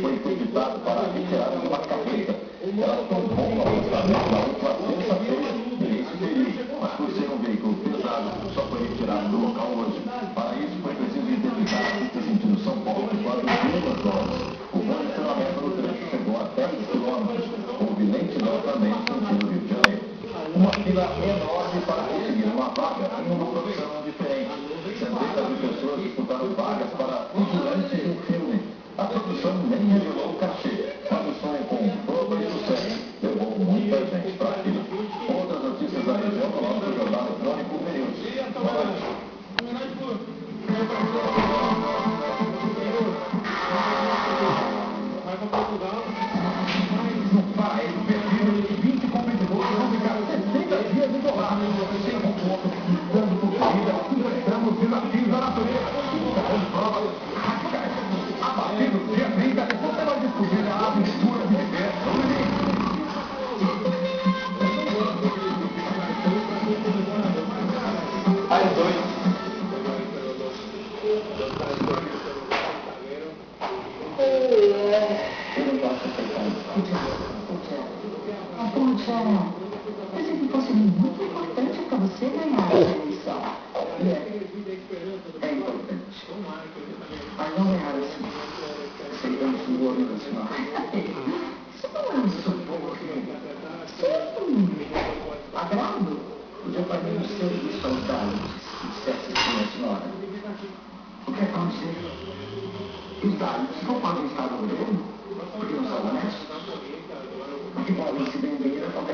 foi interditado para a retirada de uma carreta. Ela tombou no lançamento da última terça-feira nesse período, mas por ser um veículo pesado, só foi retirado do local hoje. Para isso, foi preciso interditar a pista sentido São Paulo por quase 2 horas. O condicionamento do trecho chegou a 10 quilômetros. Houve lentidão também sentido Rio de Janeiro. Uma fila enorme para conseguir uma vaga em uma profissão diferente. Centenas de pessoas disputaram vagas para figurantes de um filme. A produção nem revelou o cachê, mas o sonho com fama e sucesso levou muita gente para aquilo. Outras notícias da região no nosso jornal eletrônico News. Boa noite. No paraíso perdido, 20 competidores vão ficar 60 dias isolados, sem conforto, lutando por corrida, enfrentando os desafios da natureza. As provas radicais. A partir do dia 30, você vai descobrir a aventura de viver no limite. Às 2. Eu não posso aceitar isso. Puxa, eu sei que fosse muito importante para você ganhar a eleição. É importante. Mas não errar assim. Aceitando suborno da senhora. Isso não é um suborno. Agrado. Podia fazer um serviço aos dados, se dissesse assim a senhora. O que aconteceu? Os dados não podem estar no governo, porque não são honestos. Porque podem se vender a qualquer